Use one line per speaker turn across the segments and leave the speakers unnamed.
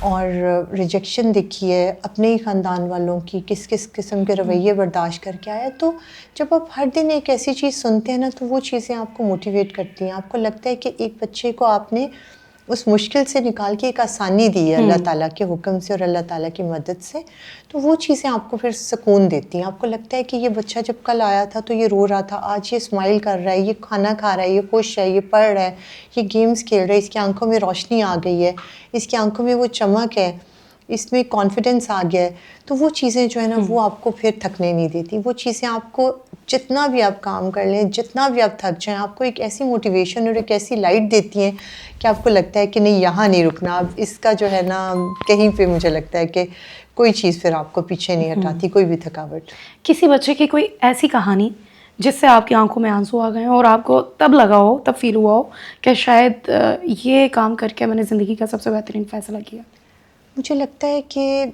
اور ریجیکشن دیکھی ہے اپنے ہی خاندان والوں کی، کس کس قسم کے رویے برداشت کر کے آیا. تو جب آپ ہر دن ایک ایسی چیز سنتے ہیں نا تو وہ چیزیں آپ کو موٹیویٹ کرتی ہیں. آپ کو لگتا ہے کہ ایک بچے کو آپ نے اس مشکل سے نکال کے ایک آسانی دی ہے اللہ تعالیٰ کے حکم سے اور اللہ تعالیٰ کی مدد سے. تو وہ چیزیں آپ کو پھر سکون دیتی ہیں. آپ کو لگتا ہے کہ یہ بچہ جب کل آیا تھا تو یہ رو رہا تھا، آج یہ اسمائل کر رہا ہے، یہ کھانا کھا رہا ہے، یہ خوش ہے، یہ پڑھ رہا ہے، یہ گیمز کھیل رہا ہے، اس کی آنکھوں میں روشنی آ گئی ہے، اس کی آنکھوں میں وہ چمک ہے، اس میں کانفیڈنس آ گیا ہے. تو وہ چیزیں جو ہے نا وہ آپ کو پھر تھکنے نہیں دیتی. وہ چیزیں آپ کو جتنا بھی آپ کام کر لیں، جتنا بھی آپ تھک جائیں، آپ کو ایک ایسی موٹیویشن اور ایک ایسی لائٹ دیتی ہیں کہ آپ کو لگتا ہے کہ نہیں یہاں نہیں رکنا. اب اس کا جو ہے نا کہیں پہ مجھے لگتا ہے کہ کوئی چیز پھر آپ کو پیچھے نہیں ہٹاتی، کوئی بھی تھکاوٹ.
کسی بچے کی کوئی ایسی کہانی جس سے آپ کی آنکھوں میں آنسو آ گئے ہیں اور آپ کو تب لگا ہو، تب فیل ہوا ہو کہ شاید یہ کام کر کے میں نے زندگی کا سب سے بہترین فیصلہ کیا؟
مجھے لگتا ہے کہ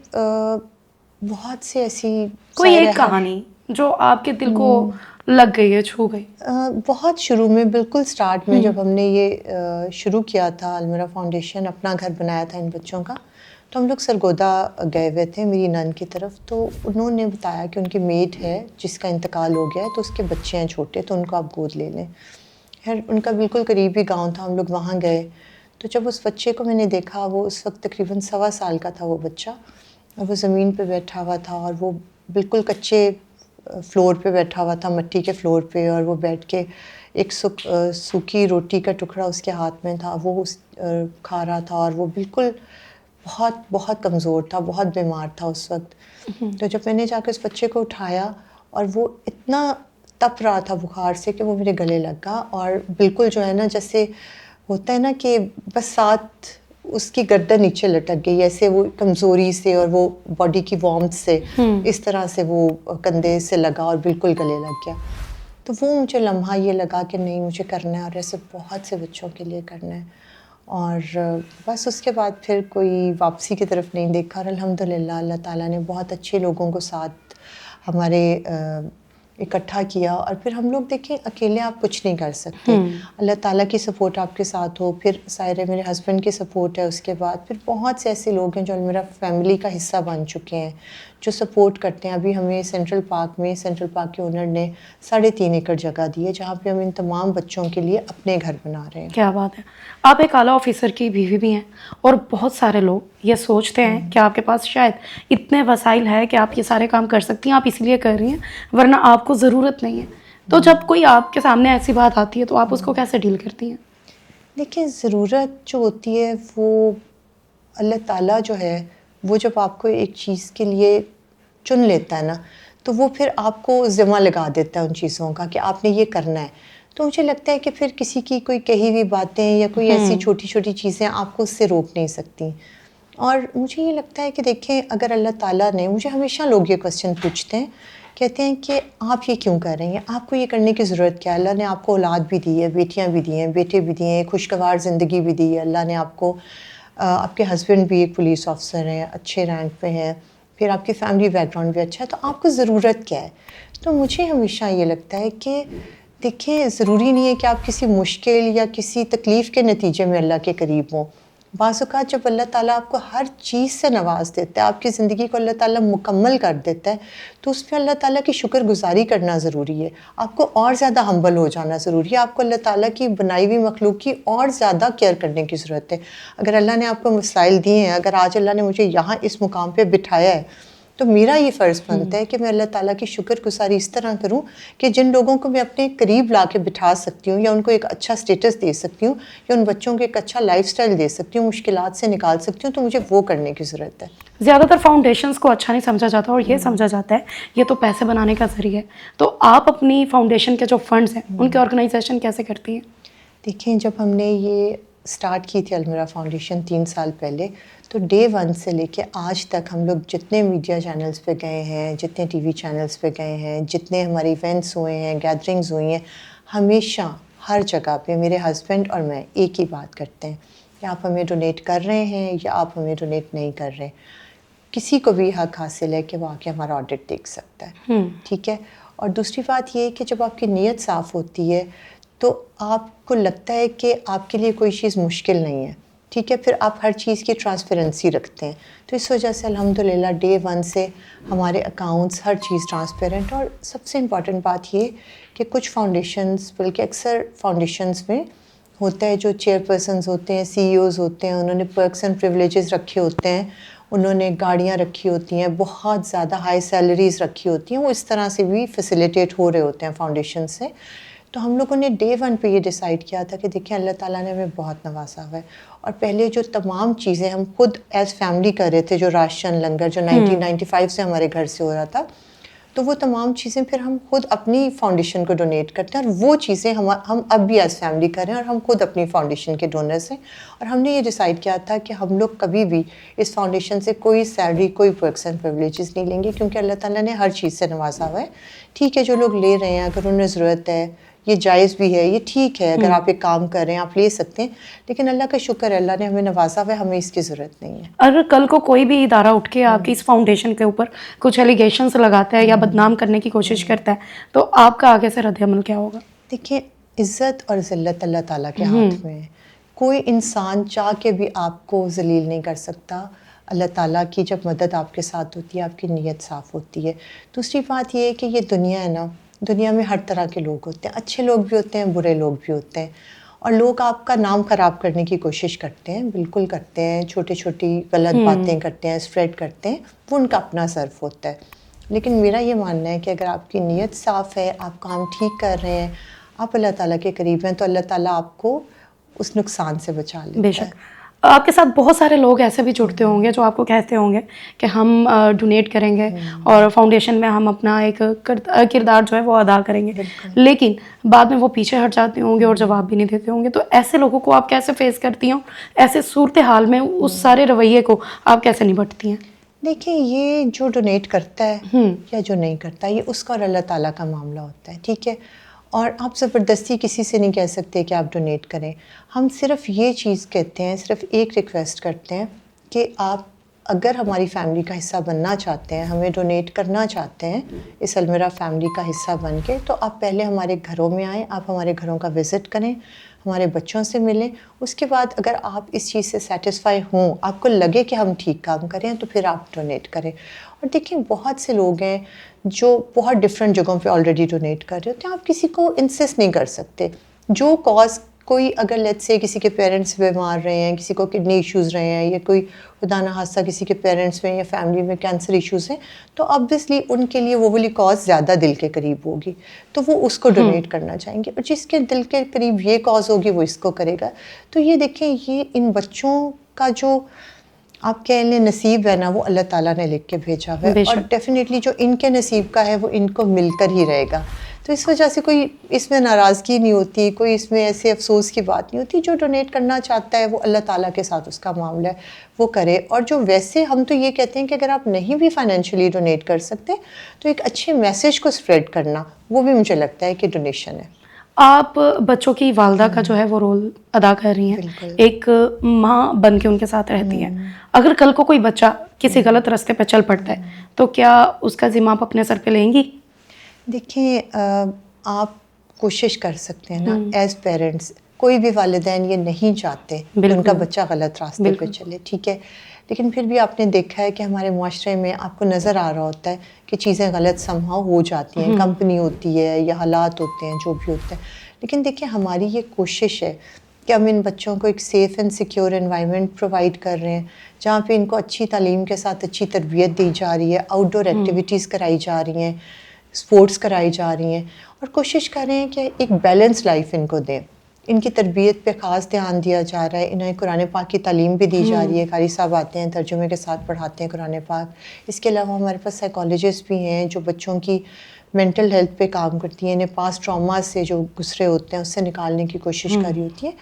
بہت سی ایسی
کوئی ایک کہانی جو آپ کے دل کو لگ گئی ہے، چھو گئی.
بہت شروع میں بالکل سٹارٹ میں جب ہم نے یہ شروع کیا تھا المیرا فاؤنڈیشن، اپنا گھر بنایا تھا ان بچوں کا، تو ہم لوگ سرگودا گئے ہوئے تھے میری نان کی طرف. تو انہوں نے بتایا کہ ان کی میڈ ہے جس کا انتقال ہو گیا ہے، تو اس کے بچے ہیں چھوٹے، تو ان کو آپ گود لے لیں. خیر ان کا بالکل قریبی گاؤں تھا، ہم لوگ وہاں گئے. تو جب اس بچے کو میں نے دیکھا، وہ اس وقت تقریباً 1.25 سال کا تھا وہ بچہ، اور وہ زمین پہ بیٹھا ہوا تھا، اور وہ بالکل کچے فلور پہ بیٹھا ہوا تھا، مٹی کے فلور پہ، اور وہ بیٹھ کے ایک سوکھی روٹی کا ٹکڑا اس کے ہاتھ میں تھا، وہ کھا رہا تھا، اور وہ بالکل بہت بہت کمزور تھا، بہت بیمار تھا اس وقت. تو جب میں نے جا کے اس بچے کو اٹھایا، اور وہ اتنا تپ رہا تھا بخار سے کہ وہ میرے گلے لگ گا، اور بالکل جو ہے نا جیسے ہوتا ہے نا کہ بس ساتھ اس کی گردن نیچے لٹک گئی، ایسے وہ کمزوری سے اور وہ باڈی کی وارمتھ سے اس طرح سے وہ کندھے سے لگا اور بالکل گلے لگ گیا. تو وہ مجھے لمحہ یہ لگا کہ نہیں مجھے کرنا ہے، اور ایسے بہت سے بچوں کے لیے کرنا ہے. اور بس اس کے بعد پھر کوئی واپسی کی طرف نہیں دیکھا، اور الحمدللہ اللہ تعالیٰ نے بہت اچھے لوگوں کو ساتھ ہمارے اکٹھا کیا. اور پھر ہم لوگ دیکھیں اکیلے آپ کچھ نہیں کر سکتے، اللہ تعالیٰ کی سپورٹ آپ کے ساتھ ہو، پھر ظاہر میرے ہسبینڈ کی سپورٹ ہے، اس کے بعد پھر بہت سے ایسے لوگ ہیں جو میرا فیملی کا حصہ بن چکے ہیں، جو سپورٹ کرتے ہیں. ابھی ہمیں سینٹرل پارک کے اونر نے 3.5 ایکڑ جگہ دی ہے، جہاں پہ ہم ان تمام بچوں کے لیے اپنے گھر بنا رہے ہیں.
کیا بات ہے. آپ ایک اعلیٰ آفیسر کی بیوی بھی ہیں، اور بہت سارے لوگ یہ سوچتے ہیں کہ آپ کے پاس شاید اتنے وسائل ہے کہ آپ یہ سارے کام کر سکتی ہیں، آپ اس لیے کر رہی ہیں ورنہ آپ کو ضرورت نہیں ہے. تو جب کوئی آپ کے سامنے ایسی بات آتی ہے تو آپ اس کو کیسے ڈیل کرتی ہیں؟
دیکھیں ضرورت جو ہوتی ہے وہ اللہ تعالیٰ جو ہے وہ جب آپ کو ایک چیز کے لیے چن لیتا ہے نا تو وہ پھر آپ کو ذمہ لگا دیتا ہے ان چیزوں کا کہ آپ نے یہ کرنا ہے. تو مجھے لگتا ہے کہ پھر کسی کی کوئی کہی ہوئی باتیں یا کوئی ایسی چھوٹی چھوٹی چیزیں آپ کو اس سے روک نہیں سکتی. اور مجھے یہ لگتا ہے کہ دیکھیں اگر اللہ تعالیٰ نے، مجھے ہمیشہ لوگ یہ کوسچن پوچھتے ہیں، کہتے ہیں کہ آپ یہ کیوں کر رہے ہیں، آپ کو یہ کرنے کی ضرورت کیا ہے؟ اللہ نے آپ کو اولاد بھی دی ہے، بیٹیاں بھی دی ہیں، بیٹے بھی دیے ہیں، خوشگوار زندگی بھی دی ہے. اللہ نے آپ کو، آپ کے ہسبینڈ بھی ایک پولیس آفیسر ہیں، اچھے رینک پہ ہیں، پھر آپ کی فیملی بیک گراؤنڈ بھی اچھا ہے، تو آپ کو ضرورت کیا ہے؟ تو مجھے ہمیشہ یہ لگتا ہے کہ دیکھیں ضروری نہیں ہے کہ آپ کسی مشکل یا کسی تکلیف کے نتیجے میں اللہ کے قریب ہوں. بعض اوقات جب اللہ تعالیٰ آپ کو ہر چیز سے نواز دیتا ہے، آپ کی زندگی کو اللہ تعالیٰ مکمل کر دیتا ہے، تو اس پہ اللہ تعالیٰ کی شکر گزاری کرنا ضروری ہے. آپ کو اور زیادہ ہمبل ہو جانا ضروری ہے. آپ کو اللہ تعالیٰ کی بنائی ہوئی مخلوق کی اور زیادہ کیئر کرنے کی ضرورت ہے. اگر اللہ نے آپ کو مسائل دیے ہیں، اگر آج اللہ نے مجھے یہاں اس مقام پہ بٹھایا ہے، تو میرا یہ فرض بنتا ہے کہ میں اللہ تعالیٰ کی شکر گزاری اس طرح کروں کہ جن لوگوں کو میں اپنے قریب لا کے بٹھا سکتی ہوں، یا ان کو ایک اچھا سٹیٹس دے سکتی ہوں، یا ان بچوں کو ایک اچھا لائف سٹائل دے سکتی ہوں، مشکلات سے نکال سکتی ہوں، تو مجھے وہ کرنے کی ضرورت ہے.
زیادہ تر فاؤنڈیشنز کو اچھا نہیں سمجھا جاتا، اور یہ سمجھا جاتا ہے یہ تو پیسے بنانے کا ذریعہ ہے. تو آپ اپنی فاؤنڈیشن کے جو فنڈز ہیں ان کے آرگنائزیشن کیسے کرتی ہیں؟
دیکھیں جب ہم نے یہ سٹارٹ کی تھی المیرا فاؤنڈیشن 3 سال پہلے، تو ڈے 1 سے لے کے آج تک ہم لوگ جتنے میڈیا چینلز پہ گئے ہیں، جتنے ٹی وی چینلز پہ گئے ہیں، جتنے ہمارے ایونٹس ہوئے ہیں، گیدرنگز ہوئی ہیں، ہمیشہ ہر جگہ پہ میرے ہسبینڈ اور میں ایک ہی بات کرتے ہیں کہ آپ ہمیں ڈونیٹ کر رہے ہیں یا آپ ہمیں ڈونیٹ نہیں کر رہے. کسی کو بھی حق حاصل ہے کہ وہ آ کے ہمارا آڈٹ دیکھ سکتا ہے، ٹھیک ہے. اور دوسری بات یہ ہے کہ جب آپ کی نیت صاف ہوتی ہے تو آپ کو لگتا ہے کہ آپ کے لیے کوئی چیز مشکل نہیں ہے، ٹھیک ہے. پھر آپ ہر چیز کی ٹرانسپیرنسی رکھتے ہیں. تو اس وجہ سے الحمدللہ ڈے ون سے ہمارے اکاؤنٹس ہر چیز ٹرانسپیرنٹ. اور سب سے امپورٹنٹ بات یہ کہ کچھ فاؤنڈیشنز بلکہ اکثر فاؤنڈیشنز میں ہوتا ہے جو چیئر پرسنز ہوتے ہیں, سی ای اوز ہوتے ہیں, انہوں نے پرکس اینڈ پریولیجز رکھے ہوتے ہیں, انہوں نے گاڑیاں رکھی ہوتی ہیں, بہت زیادہ ہائی سیلریز رکھی ہوتی ہیں, وہ اس طرح سے بھی فیسیلیٹیٹ ہو رہے ہوتے ہیں فاؤنڈیشن سے. تو ہم لوگوں نے ڈے ون پہ یہ ڈیسائیڈ کیا تھا کہ دیکھیں اللہ تعالیٰ نے ہمیں بہت نوازا ہوا ہے, اور پہلے جو تمام چیزیں ہم خود ایز فیملی کر رہے تھے, جو راشن لنگر جو 1995 سے ہمارے گھر سے ہو رہا تھا, تو وہ تمام چیزیں پھر ہم خود اپنی فاؤنڈیشن کو ڈونیٹ کرتے ہیں, اور وہ چیزیں ہم اب بھی ایز فیملی کر رہے ہیں, اور ہم خود اپنی فاؤنڈیشن کے ڈونرس ہیں. اور ہم نے یہ ڈیسائیڈ کیا تھا کہ ہم لوگ کبھی بھی اس فاؤنڈیشن سے کوئی سیلری, کوئی پرکس اینڈ پریولیجز نہیں لیں گے, کیونکہ اللہ تعالیٰ نے ہر چیز سے نوازا ہوا ہے. ٹھیک ہے جو لوگ لے رہے ہیں اگر انہیں ضرورت ہے, یہ جائز بھی ہے, یہ ٹھیک ہے, اگر آپ ایک کام کر رہے ہیں آپ لے سکتے ہیں, لیکن اللہ کا شکر ہے اللہ نے ہمیں نوازا ہوا ہے, ہمیں اس کی ضرورت نہیں ہے.
اگر کل کو کوئی بھی ادارہ اٹھ کے آپ کی اس فاؤنڈیشن کے اوپر کچھ ایلیگیشنس لگاتا ہے یا بدنام کرنے کی کوشش کرتا ہے, تو آپ کا آگے سے رد عمل کیا ہوگا؟
دیکھیں عزت اور ذلت اللہ تعالیٰ کے ہاتھ میں ہے. کوئی انسان چاہ کے بھی آپ کو ذلیل نہیں کر سکتا. اللہ تعالیٰ کی جب مدد آپ کے ساتھ ہوتی ہے آپ کی نیت صاف ہوتی ہے. دوسری بات یہ ہے کہ یہ دنیا ہے نا, دنیا میں ہر طرح کے لوگ ہوتے ہیں, اچھے لوگ بھی ہوتے ہیں, برے لوگ بھی ہوتے ہیں, اور لوگ آپ کا نام خراب کرنے کی کوشش کرتے ہیں, بالکل کرتے ہیں, چھوٹی چھوٹی غلط باتیں کرتے ہیں, اسپریڈ کرتے ہیں, وہ ان کا اپنا صرف ہوتا ہے. لیکن میرا یہ ماننا ہے کہ اگر آپ کی نیت صاف ہے, آپ کام ٹھیک کر رہے ہیں, آپ اللہ تعالیٰ کے قریب ہیں, تو اللہ تعالیٰ آپ کو اس نقصان سے بچا لیتا ہے.
بے شک آپ کے ساتھ بہت سارے لوگ ایسے بھی جڑتے ہوں گے جو آپ کو کہتے ہوں گے کہ ہم ڈونیٹ کریں گے اور فاؤنڈیشن میں ہم اپنا ایک کردار جو ہے وہ ادا کریں گے, لیکن بعد میں وہ پیچھے ہٹ جاتے ہوں گے اور جواب بھی نہیں دیتے ہوں گے. تو ایسے لوگوں کو آپ کیسے فیس کرتی ہوں, ایسے صورتحال میں اس سارے رویے کو آپ کیسے نپٹتی ہیں؟
دیکھیں یہ جو ڈونیٹ کرتا ہے یا جو نہیں کرتا, یہ اس کا اور اللہ تعالیٰ کا معاملہ ہوتا ہے. ٹھیک ہے, اور آپ زبردستی کسی سے نہیں کہہ سکتے کہ آپ ڈونیٹ کریں. ہم صرف یہ چیز کہتے ہیں, صرف ایک ریکویسٹ کرتے ہیں کہ آپ اگر ہماری فیملی کا حصہ بننا چاہتے ہیں, ہمیں ڈونیٹ کرنا چاہتے ہیں اس المیرا فیملی کا حصہ بن کے, تو آپ پہلے ہمارے گھروں میں آئیں, آپ ہمارے گھروں کا وزٹ کریں, ہمارے بچوں سے ملیں. اس کے بعد اگر آپ اس چیز سے سیٹسفائی ہوں, آپ کو لگے کہ ہم ٹھیک کام کریں, تو پھر آپ ڈونیٹ کریں. اور دیکھیں بہت سے لوگ ہیں جو بہت ڈفرینٹ جگہوں پہ آلریڈی ڈونیٹ کر رہے ہوتے ہیں. آپ کسی کو انسسٹ نہیں کر سکتے. جو کاز کوئی اگر لیٹس سے کسی کے پیرنٹس بیمار رہے ہیں, کسی کو کڈنی ایشوز رہے ہیں, یا کوئی خدا نہ خواستہ کسی کے پیرنٹس میں یا فیملی میں کینسر ایشوز ہیں, تو آبویسلی ان کے لیے وہ والی کاز زیادہ دل کے قریب ہوگی, تو وہ اس کو ڈونیٹ کرنا چاہیں گے. اور جس کے دل کے قریب یہ کاز ہوگی وہ اس کو کرے گا. تو یہ دیکھیں یہ ان بچوں کا جو آپ کہہ لیں نصیب ہے نا, وہ اللہ تعالیٰ نے لکھ کے بھیجا ہوا ہے, اور ڈیفینیٹلی جو ان کے نصیب کا ہے وہ ان کو مل کر ہی رہے گا. تو اس وجہ سے کوئی اس میں ناراضگی نہیں ہوتی, کوئی اس میں ایسے افسوس کی بات نہیں ہوتی. جو ڈونیٹ کرنا چاہتا ہے وہ اللہ تعالیٰ کے ساتھ اس کا معاملہ ہے, وہ کرے. اور جو ویسے ہم تو یہ کہتے ہیں کہ اگر آپ نہیں بھی فائنینشلی ڈونیٹ کر سکتے, تو ایک اچھے میسیج کو اسپریڈ کرنا, وہ بھی مجھے لگتا ہے کہ ڈونیشن ہے.
آپ بچوں کی والدہ کا جو ہے وہ رول ادا کر رہی ہیں, ایک ماں بن کے ان کے ساتھ رہتی ہیں. اگر کل کو کوئی بچہ کسی غلط راستے پہ چل پڑتا ہے, تو کیا اس کا ذمہ آپ اپنے سر پہ لیں گی؟
دیکھیں آپ کوشش کر سکتے ہیں نا ایز پیرنٹس, کوئی بھی والدین یہ نہیں چاہتے کہ ان کا بچہ غلط راستے پہ چلے. ٹھیک ہے, لیکن پھر بھی آپ نے دیکھا ہے کہ ہمارے معاشرے میں آپ کو نظر آ رہا ہوتا ہے کہ چیزیں غلط سمہاؤ ہو جاتی ہیں, کمپنی ہوتی ہے یا حالات ہوتے ہیں جو بھی ہوتے ہیں. لیکن دیکھیں ہماری یہ کوشش ہے کہ ہم ان بچوں کو ایک safe and secure environment provide کر رہے ہیں, جہاں پہ ان کو اچھی تعلیم کے ساتھ اچھی تربیت دی جا رہی ہے, آؤٹ ڈور ایکٹیویٹیز کرائی جا رہی ہیں, اسپورٹس کرائی جا رہی ہیں, اور کوشش کر رہے ہیں کہ ایک بیلنس لائف ان کو دیں. ان کی تربیت پہ خاص دھیان دیا جا رہا ہے, انہیں قرآن پاک کی تعلیم بھی دی جا رہی ہے. قاری صاحب آتے ہیں ترجمے کے ساتھ پڑھاتے ہیں قرآن پاک. اس کے علاوہ ہمارے پاس سائیکالوجسٹ بھی ہیں جو بچوں کی مینٹل ہیلتھ پہ کام کرتی ہیں, انہیں پاس ٹراماز سے جو گزرے ہوتے ہیں اس سے نکالنے کی کوشش کری ہوتی ہے.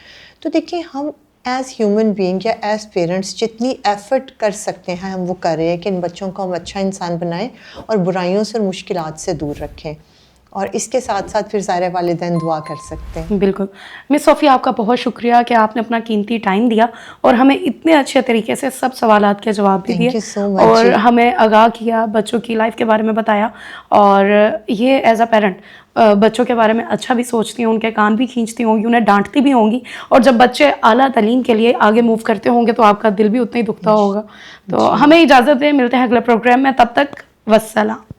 تو دیکھیں ہم ایز ہیومن بینگ یا ایز پیرنٹس جتنی ایفرٹ کر سکتے ہیں ہم وہ کر رہے ہیں کہ ان بچوں کو ہم اچھا انسان بنائیں اور برائیوں سے اور مشکلات سے دور رکھیں. اور اس کے ساتھ ساتھ پھر ظاہر والدین دعا کر سکتے ہیں.
بالکل. مس صوفیہ آپ کا بہت شکریہ کہ آپ نے اپنا قیمتی ٹائم دیا اور ہمیں اتنے اچھے طریقے سے سب سوالات کے جواب بھی
Thank
دیے
you so much.
اور ہمیں آگاہ کیا، بچوں کی لائف کے بارے میں بتایا. اور یہ ایز اے پیرنٹ بچوں کے بارے میں اچھا بھی سوچتی ہوں، ان کے کان بھی کھینچتی ہوں گی، انہیں ڈانٹتی بھی ہوں گی. اور جب بچے اعلیٰ تعلیم کے لیے آگے موو کرتے ہوں گے تو آپ کا دل بھی اتنا ہی دکھتا ہوگا. تو ہمیں اجازت دیں، ملتے ہیں اگلے پروگرام میں، تب تک والسلام.